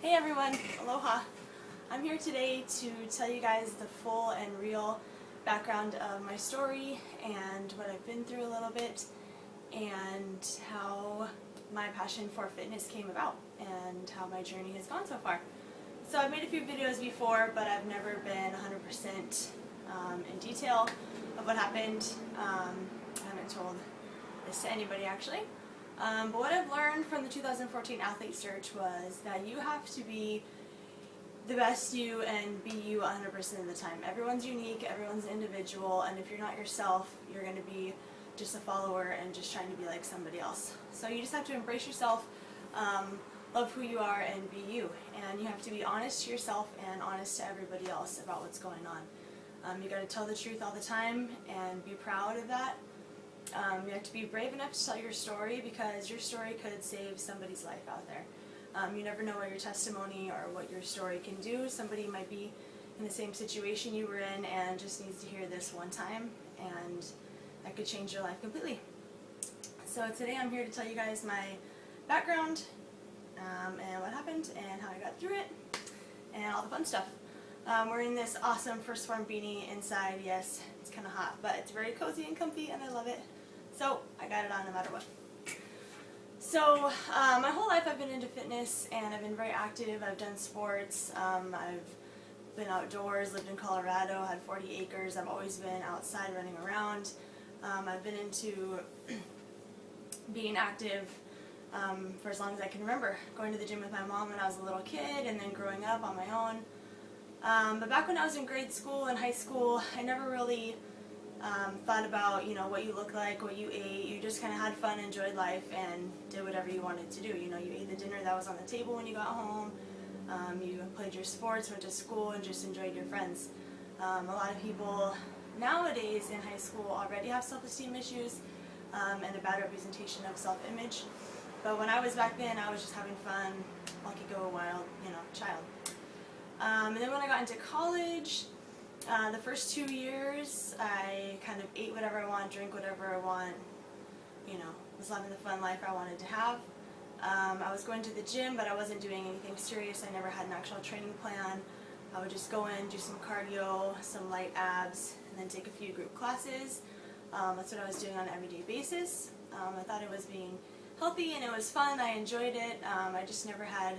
Hey everyone, aloha. I'm here today to tell you guys the full and real background of my story and what I've been through a little bit and how my passion for fitness came about and how my journey has gone so far. So I've made a few videos before, but I've never been 100% in detail of what happened. I haven't told this to anybody actually. But what I've learned from the 2014 Athlete Search was that you have to be the best you and be you 100% of the time. Everyone's unique, everyone's individual, and if you're not yourself, you're going to be just a follower and just trying to be like somebody else. So you just have to embrace yourself, love who you are, and be you. And you have to be honest to yourself and honest to everybody else about what's going on. You got to tell the truth all the time and be proud of that. You have to be brave enough to tell your story because your story could save somebody's life out there. You never know what your testimony or what your story can do. Somebody might be in the same situation you were in and just needs to hear this one time, and that could change your life completely. So today I'm here to tell you guys my background and what happened and how I got through it and all the fun stuff. We're in this awesome Phorm beanie inside. Yes, it's kind of hot, but it's very cozy and comfy and I love it. So I got it on no matter what. So my whole life I've been into fitness and I've been very active. I've done sports. I've been outdoors, lived in Colorado, had 40 acres. I've always been outside running around. I've been into being active for as long as I can remember. Going to the gym with my mom when I was a little kid and then growing up on my own. But back when I was in grade school and high school, I never really thought about, what you look like, what you ate. You just kind of had fun, enjoyed life, and did whatever you wanted to do. You ate the dinner that was on the table when you got home. You played your sports, went to school, and just enjoyed your friends. A lot of people nowadays in high school already have self-esteem issues and a bad representation of self-image. But when I was back then, I was just having fun, lucky-go wild, child. And then when I got into college, the first 2 years, I kind of ate whatever I want, drank whatever I want, was living the fun life I wanted to have. I was going to the gym, but I wasn't doing anything serious. I never had an actual training plan. I would just go in, do some cardio, some light abs, and then take a few group classes. That's what I was doing on an everyday basis. I thought it was being healthy and it was fun. I enjoyed it. I just never had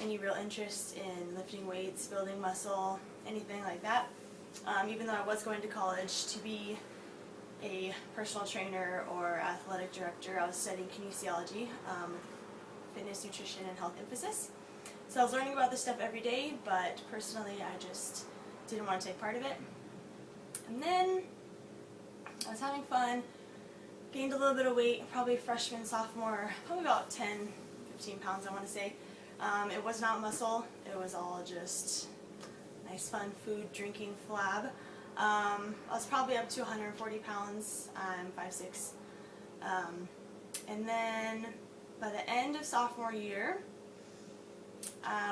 any real interest in lifting weights, building muscle, anything like that. Even though I was going to college to be a personal trainer or athletic director, I was studying kinesiology with fitness, nutrition, and health emphasis. So I was learning about this stuff every day, but personally I just didn't want to take part of it. And then I was having fun, gained a little bit of weight, probably freshman, sophomore, probably about 10, 15 pounds I want to say. It was not muscle, it was all just nice fun food, drinking flab. I was probably up to 140 pounds, I'm 5'6". And then by the end of sophomore year,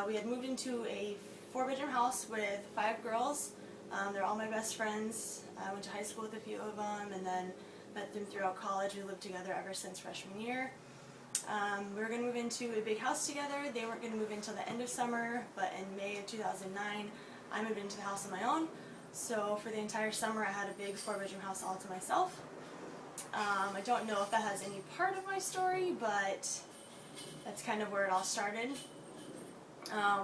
we had moved into a 4-bedroom house with 5 girls. They're all my best friends. I went to high school with a few of them and then met them throughout college. We lived together ever since freshman year. We were going to move into a big house together. They weren't going to move until the end of summer, but in May of 2009, I moved into the house on my own. So for the entire summer, I had a big 4-bedroom house all to myself. I don't know if that has any part of my story, but that's kind of where it all started.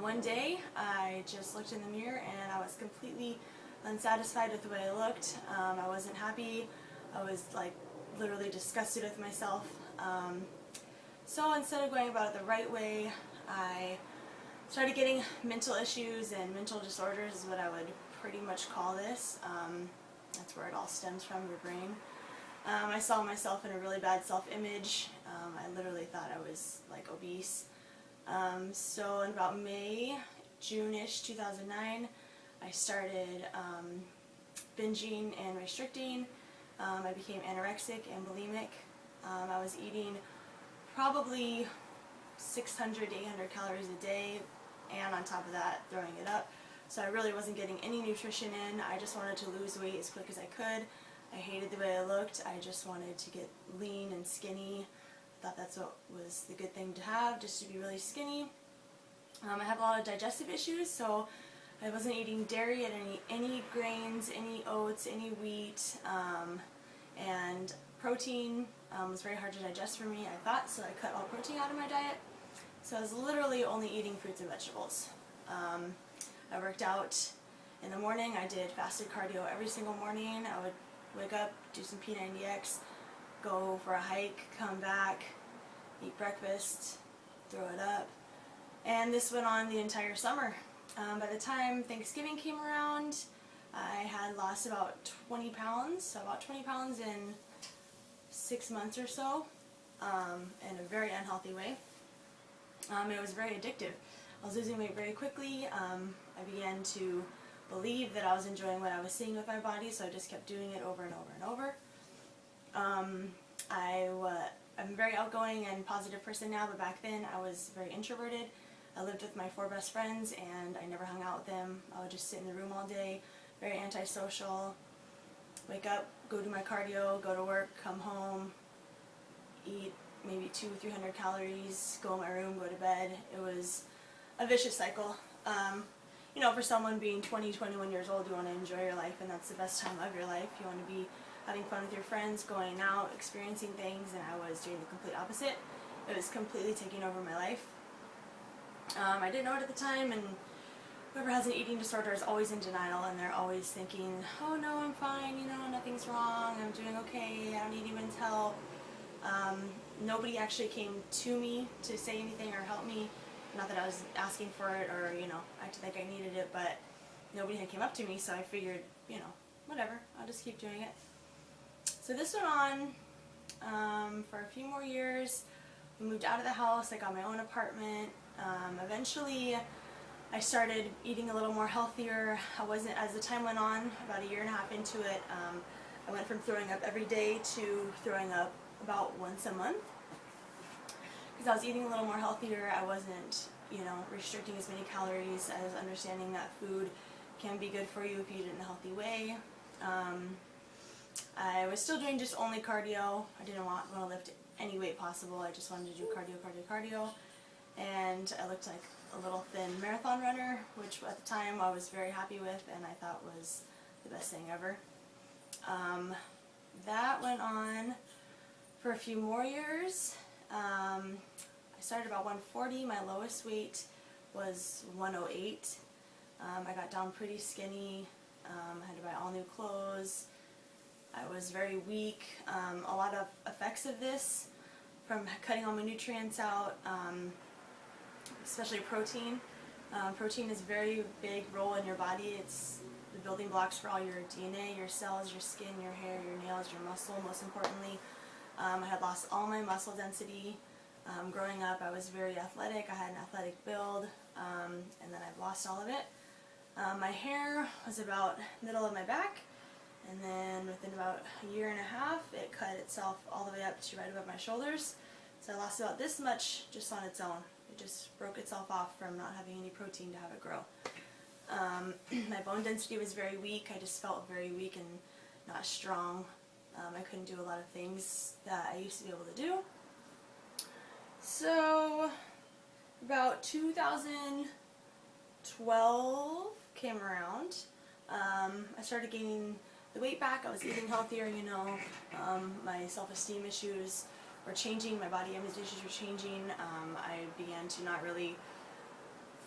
One day, I just looked in the mirror and I was completely unsatisfied with the way I looked. I wasn't happy. I was literally disgusted with myself. So instead of going about it the right way, I started getting mental issues, and mental disorders is what I would pretty much call this. That's where it all stems from, your brain. I saw myself in a really bad self-image. I literally thought I was obese. So in about May, June-ish 2009, I started binging and restricting. I became anorexic and bulimic. I was eating probably 600 to 800 calories a day, and on top of that, throwing it up. So I really wasn't getting any nutrition in. I just wanted to lose weight as quick as I could. I hated the way I looked. I just wanted to get lean and skinny. I thought that's what was the good thing to have, just to be really skinny. I have a lot of digestive issues, so I wasn't eating dairy and any grains, any oats, any wheat, and protein was very hard to digest for me, I thought, so I cut all protein out of my diet. So I was literally only eating fruits and vegetables. I worked out in the morning. I did fasted cardio every single morning. I would wake up, do some P90X, go for a hike, come back, eat breakfast, throw it up. And this went on the entire summer. By the time Thanksgiving came around, I had lost about 20 pounds, so about 20 pounds in 6 months or so, in a very unhealthy way. It was very addictive. I was losing weight very quickly. I began to believe that I was enjoying what I was seeing with my body, so I just kept doing it over and over and over. I'm a very outgoing and positive person now, but back then I was very introverted. I lived with my 4 best friends and I never hung out with them. I would just sit in the room all day, very antisocial, wake up, go do my cardio, go to work, come home, eat maybe 200-300 calories, go in my room, go to bed. It was a vicious cycle. You know, for someone being 20, 21 years old, you want to enjoy your life, and that's the best time of your life. You want to be having fun with your friends, going out, experiencing things, and I was doing the complete opposite. It was completely taking over my life. I didn't know it at the time, and whoever has an eating disorder is always in denial, and they're always thinking, oh no, I'm fine, you know, nothing's wrong, I'm doing okay, I don't need anyone's help. Nobody actually came to me to say anything or help me. Not that I was asking for it or, you know, acted like I needed it, but nobody had came up to me, so I figured, you know, whatever, I'll just keep doing it. So this went on for a few more years. We moved out of the house, I got my own apartment. Eventually I started eating a little more healthier. As the time went on, about 1.5 years into it, I went from throwing up every day to throwing up about once a month. Because I was eating a little more healthier, I wasn't, you know, restricting as many calories. I was understanding that food can be good for you if you eat it in a healthy way. I was still doing just only cardio. I didn't want to lift any weight possible. I just wanted to do cardio. And I looked like a little thin marathon runner, which at the time I was very happy with and I thought was the best thing ever. That went on for a few more years. I started about 140. My lowest weight was 108. I got down pretty skinny. I had to buy all new clothes. I was very weak. A lot of effects of this from cutting all my nutrients out, especially protein. Protein is a very big role in your body. It's the building blocks for all your DNA, your cells, your skin, your hair, your nails, your muscle, most importantly. I had lost all my muscle density. Growing up, I was very athletic. I had an athletic build, and then I've lost all of it. My hair was about middle of my back, and then within about 1.5 years, it cut itself all the way up to right above my shoulders. So I lost about this much just on its own. It just broke itself off from not having any protein to have it grow. My bone density was very weak. I just felt very weak and not strong. I couldn't do a lot of things that I used to be able to do. So about 2012 came around. I started gaining the weight back. I was eating healthier, you know. My self-esteem issues were changing. My body image issues were changing. I began to not really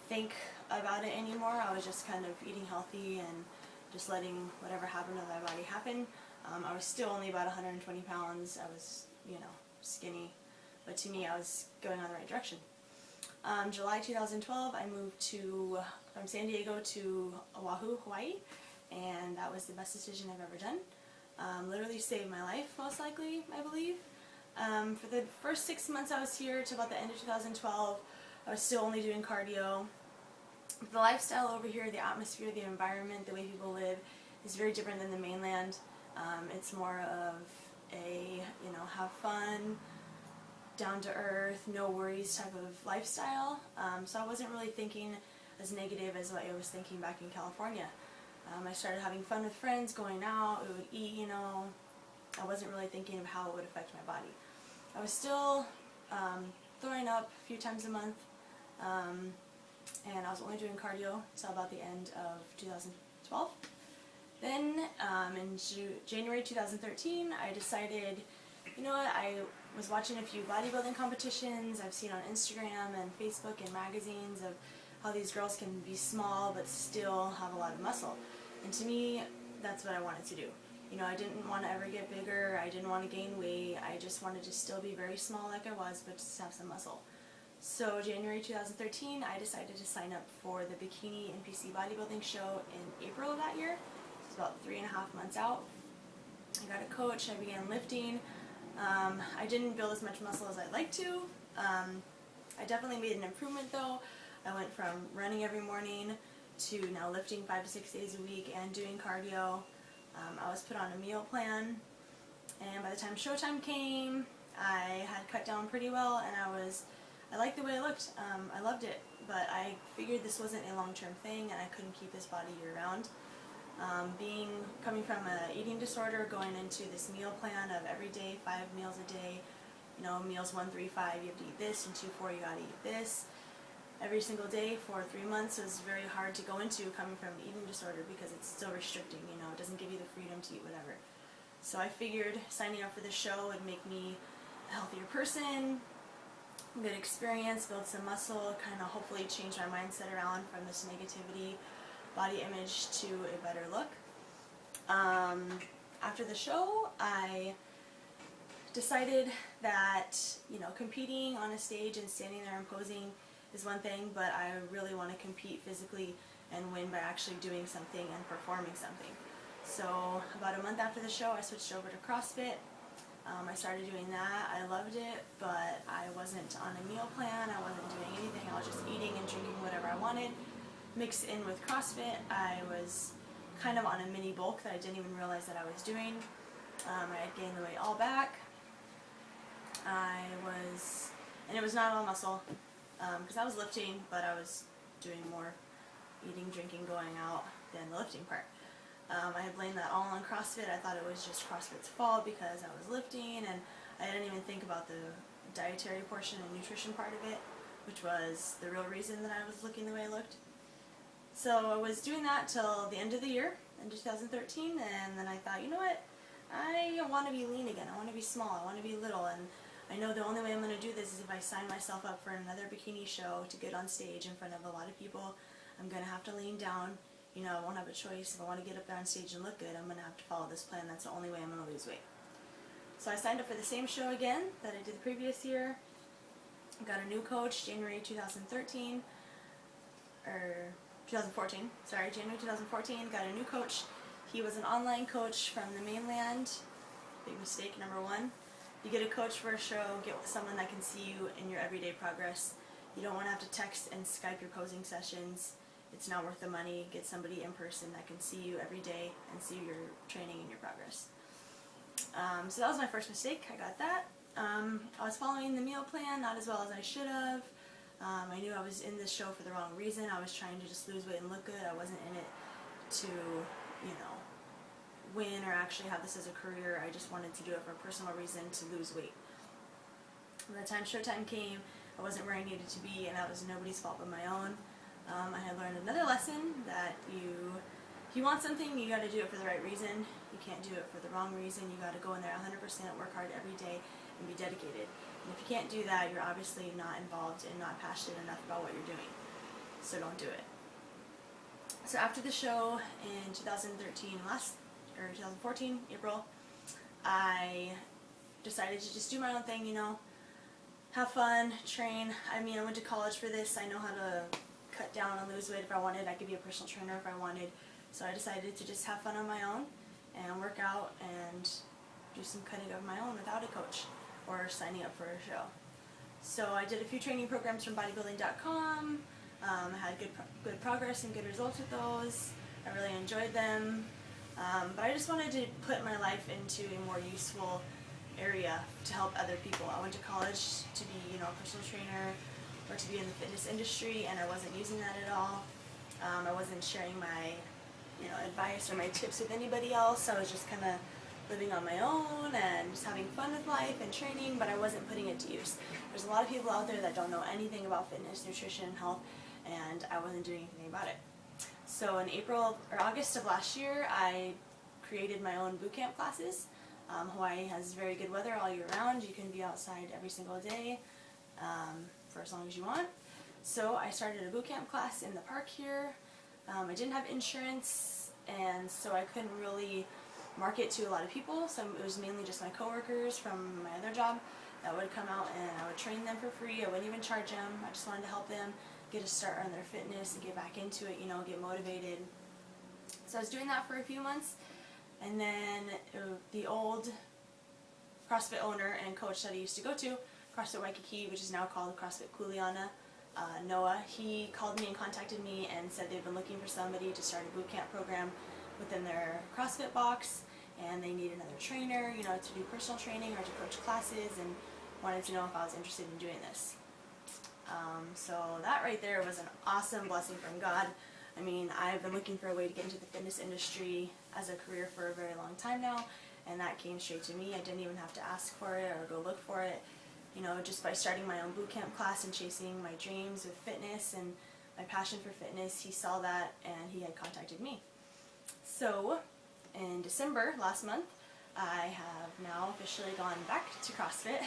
think about it anymore. I was just kind of eating healthy and just letting whatever happened to my body happen. I was still only about 120 pounds. I was, you know, skinny. But to me, I was going on the right direction. July 2012, I moved from San Diego to Oahu, Hawaii, and that was the best decision I've ever done. Literally saved my life, most likely, I believe. For the first 6 months I was here to about the end of 2012, I was still only doing cardio. The lifestyle over here, the atmosphere, the environment, the way people live is very different than the mainland. It's more of a, you know, have fun, down to earth, no worries type of lifestyle. So I wasn't really thinking as negative as what I was thinking back in California. I started having fun with friends, going out, we would eat, you know. I wasn't really thinking of how it would affect my body. I was still throwing up a few times a month. I was only doing cardio until about the end of 2012. Then in January 2013, I decided, you know what, I was watching a few bodybuilding competitions I've seen on Instagram and Facebook and magazines of how these girls can be small but still have a lot of muscle. And to me, that's what I wanted to do. You know, I didn't want to ever get bigger, I didn't want to gain weight, I just wanted to still be very small like I was, but just have some muscle. So January 2013, I decided to sign up for the Bikini NPC bodybuilding show in April of that year. It was about 3.5 months out. I got a coach, I began lifting. I didn't build as much muscle as I'd like to. I definitely made an improvement though. I went from running every morning to now lifting 5 to 6 days a week and doing cardio. I was put on a meal plan, and by the time showtime came, I had cut down pretty well, and I liked the way I looked. I loved it, but I figured this wasn't a long-term thing, and I couldn't keep this body year-round. Coming from an eating disorder, going into this meal plan of every day, 5 meals a day, you know, meals 1, 3, 5, you have to eat this, and 2, 4, you gotta eat this. Every single day for 3 months was very hard to go into coming from an eating disorder because it's still restricting, you know, it doesn't give you the freedom to eat whatever. So I figured signing up for the show would make me a healthier person, good experience, build some muscle, kind of hopefully change my mindset around from this negativity body image to a better look. After the show, I decided that, you know, competing on a stage and standing there and posing is one thing, but I really want to compete physically and win by actually doing something and performing something. So about a month after the show, I switched over to CrossFit. I started doing that. I loved it, but I wasn't on a meal plan. I wasn't doing anything. I was just eating and drinking whatever I wanted. Mixed in with CrossFit, I was kind of on a mini bulk that I didn't even realize that I was doing. I had gained the weight all back. And it was not all muscle, because I was lifting, but I was doing more eating, drinking, going out than the lifting part. I had blamed that all on CrossFit. I thought it was just CrossFit's fault because I was lifting, and I didn't even think about the dietary portion and nutrition part of it, which was the real reason that I was looking the way I looked. So I was doing that till the end of the year, in 2013, and then I thought, you know what, I want to be lean again. I want to be small. I want to be little, and I know the only way I'm going to do this is if I sign myself up for another bikini show to get on stage in front of a lot of people. I'm going to have to lean down. You know, I won't have a choice. If I want to get up there on stage and look good, I'm going to have to follow this plan. That's the only way I'm going to lose weight. So I signed up for the same show again that I did the previous year. Got a new coach January 2014, January 2014, got a new coach. He was an online coach from the mainland. Big mistake, number one. You get a coach for a show, get someone that can see you in your everyday progress. You don't want to have to text and Skype your posing sessions. It's not worth the money. Get somebody in person that can see you every day and see your training and your progress. So that was my first mistake. I got that. I was following the meal plan not as well as I should have. I knew I was in this show for the wrong reason. I was trying to just lose weight and look good. I wasn't in it to, you know, win or actually have this as a career. I just wanted to do it for a personal reason, to lose weight. By the time showtime came, I wasn't where I needed to be, and that was nobody's fault but my own. I had learned another lesson that if you want something, you got to do it for the right reason. You can't do it for the wrong reason. You got to go in there 100%, work hard every day, and be dedicated. And if you can't do that, you're obviously not involved and not passionate enough about what you're doing. So don't do it. So after the show in 2014, April, I decided to just do my own thing, you know, have fun, train. I mean, I went to college for this. I know how to cut down and lose weight if I wanted. I could be a personal trainer if I wanted. So I decided to just have fun on my own and work out and do some cutting of my own without a coach or signing up for a show. So I did a few training programs from bodybuilding.com. I had good progress and good results with those. I really enjoyed them. But I just wanted to put my life into a more useful area to help other people. I went to college to be, you know, a personal trainer or to be in the fitness industry, and I wasn't using that at all. I wasn't sharing my, you know, advice or my tips with anybody else. I was just kind of living on my own and just having fun with life and training, but I wasn't putting it to use. There's a lot of people out there that don't know anything about fitness, nutrition, and health, and I wasn't doing anything about it. So in April or August of last year, I created my own boot camp classes. Hawaii has very good weather all year round. You can be outside every single day for as long as you want. So I started a boot camp class in the park here. I didn't have insurance, and so I couldn't really market to a lot of people, so it was mainly just my coworkers from my other job that would come out, and I would train them for free. I wouldn't even charge them. I just wanted to help them get a start on their fitness and get back into it, you know, get motivated. So I was doing that for a few months, and then the old CrossFit owner and coach that I used to go to, CrossFit Waikiki, which is now called CrossFit Kuleana, Noah, he called me and contacted me and said they've been looking for somebody to start a boot camp program within their CrossFit box, and they need another trainer, you know, to do personal training or to coach classes, and wanted to know if I was interested in doing this. So that right there was an awesome blessing from God. I mean, I've been looking for a way to get into the fitness industry as a career for a very long time now, and that came straight to me. I didn't even have to ask for it or go look for it. You know, just by starting my own boot camp class and chasing my dreams with fitness and my passion for fitness, he saw that and he had contacted me. So in December last month, I have now officially gone back to CrossFit,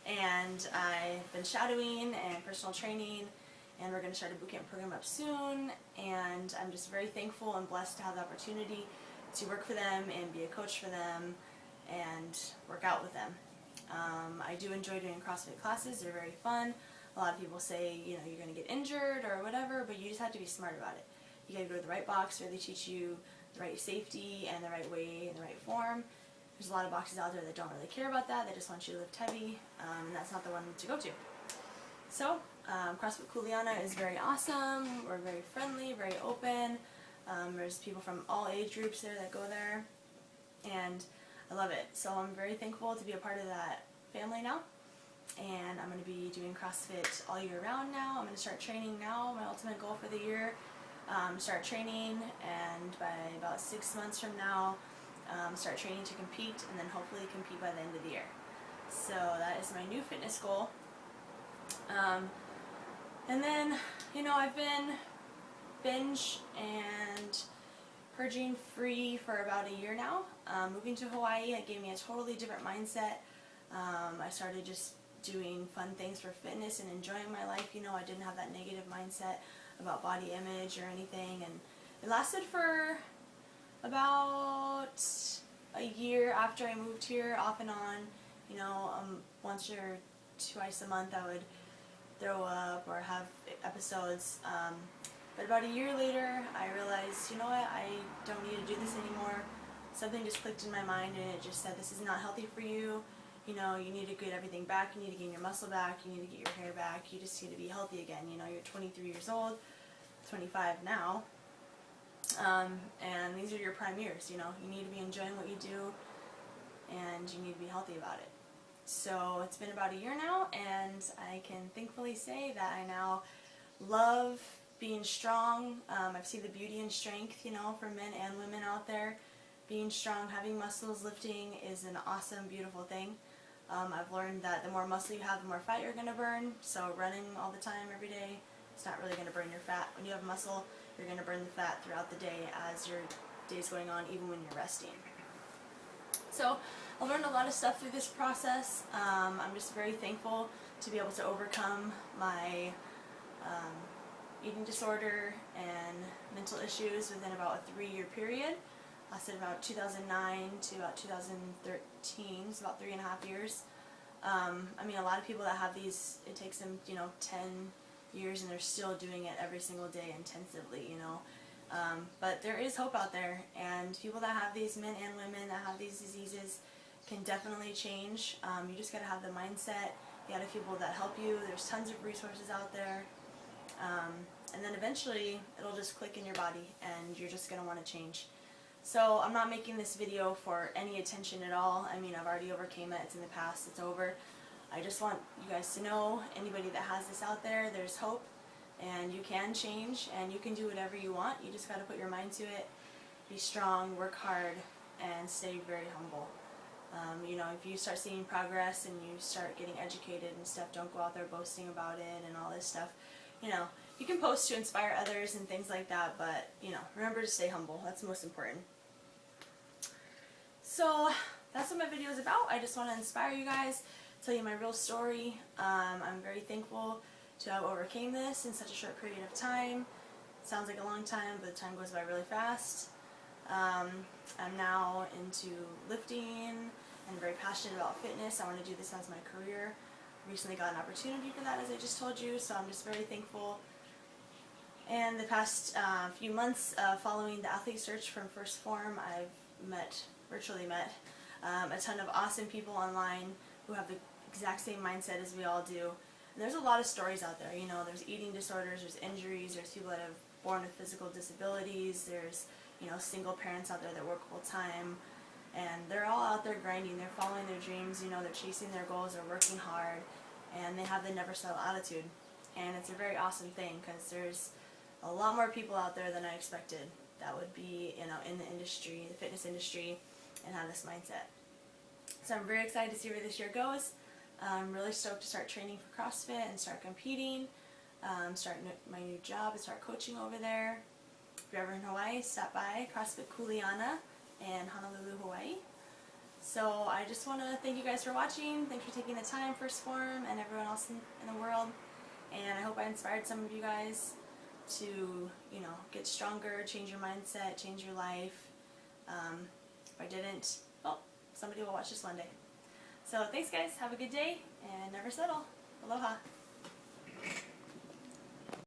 and I've been shadowing and personal training, and we're going to start a boot camp program up soon, and I'm just very thankful and blessed to have the opportunity to work for them and be a coach for them and work out with them. I do enjoy doing CrossFit classes. They're very fun. A lot of people say, you know, you're going to get injured or whatever, but you just have to be smart about it. You got to go to the right box where they teach you the right safety and the right way and the right form. There's a lot of boxes out there that don't really care about that. They just want you to lift heavy, and that's not the one to go to. So CrossFit Kuleana is very awesome. We're very friendly, very open. There's people from all age groups there that go there, and I love it. So I'm very thankful to be a part of that family now, and I'm going to be doing CrossFit all year round now. I'm going to start training now. My ultimate goal for the year, start training, and by about 6 months from now, start training to compete, and then hopefully compete by the end of the year. So that is my new fitness goal. And then, you know, I've been binge and purging free for about a year now. Moving to Hawaii, it gave me a totally different mindset. I started just doing fun things for fitness and enjoying my life. You know, I didn't have that negative mindset about body image or anything, and it lasted for about a year after I moved here, off and on. You know, once or twice a month I would throw up or have episodes. But about a year later, I realized, you know what, I don't need to do this anymore. Something just clicked in my mind, and it just said, this is not healthy for you. You know, you need to get everything back. You need to gain your muscle back. You need to get your hair back. You just need to be healthy again. You know, you're 23 years old, 25 now. And these are your prime years, you know. You need to be enjoying what you do, and you need to be healthy about it. So it's been about a year now, and I can thankfully say that I now love being strong. I've seen the beauty and strength, you know, for men and women out there. Being strong, having muscles, lifting is an awesome, beautiful thing. I've learned that the more muscle you have, the more fat you're going to burn. So running all the time, every day, it's not really going to burn your fat. When you have muscle, you're going to burn the fat throughout the day as your day's going on, even when you're resting. So I've learned a lot of stuff through this process. I'm just very thankful to be able to overcome my eating disorder and mental issues within about a 3-year period. Lasted about 2009 to about 2013, it's about 3.5 years. I mean, a lot of people that have these, it takes them, you know, 10 years, and they're still doing it every single day intensively, you know. But there is hope out there, and people that have these, men and women that have these diseases, can definitely change. You just got to have the mindset. You got to have people that help you. There's tons of resources out there. And then eventually it'll just click in your body, and you're just going to want to change. So I'm not making this video for any attention at all. I mean, I've already overcame it. It's in the past. It's over. I just want you guys to know, anybody that has this out there, there's hope, and you can change, and you can do whatever you want. You just got to put your mind to it, be strong, work hard, and stay very humble. You know, if you start seeing progress and you start getting educated and stuff, don't go out there boasting about it and all this stuff. You know, you can post to inspire others and things like that, but you know, remember to stay humble. That's the most important. So that's what my video is about. I just want to inspire you guys, tell you my real story. I'm very thankful to have overcame this in such a short period of time. Sounds like a long time, but the time goes by really fast. I'm now into lifting and very passionate about fitness. I want to do this as my career. Recently got an opportunity for that, as I just told you, so I'm just very thankful. And the past few months following the athlete search from Phorm, I've virtually met a ton of awesome people online who have the exact same mindset as we all do. And there's a lot of stories out there, you know, there's eating disorders, there's injuries, there's people that have born with physical disabilities, there's, you know, single parents out there that work full time, and they're all out there grinding, they're following their dreams, you know, they're chasing their goals, they're working hard, and they have the never settle attitude. And it's a very awesome thing because there's a lot more people out there than I expected that would be, you know, in the industry, the fitness industry, and have this mindset. So I'm very excited to see where this year goes. I'm really stoked to start training for CrossFit and start competing, start my new job and start coaching over there. If you're ever in Hawaii, stop by CrossFit Kuleana in Honolulu, Hawaii. So I just want to thank you guys for watching. Thanks for taking the time for Phorm and everyone else in the world. And I hope I inspired some of you guys to, you know, get stronger, change your mindset, change your life. If I didn't, well, somebody will watch this one day. So thanks guys, have a good day, and never settle. Aloha.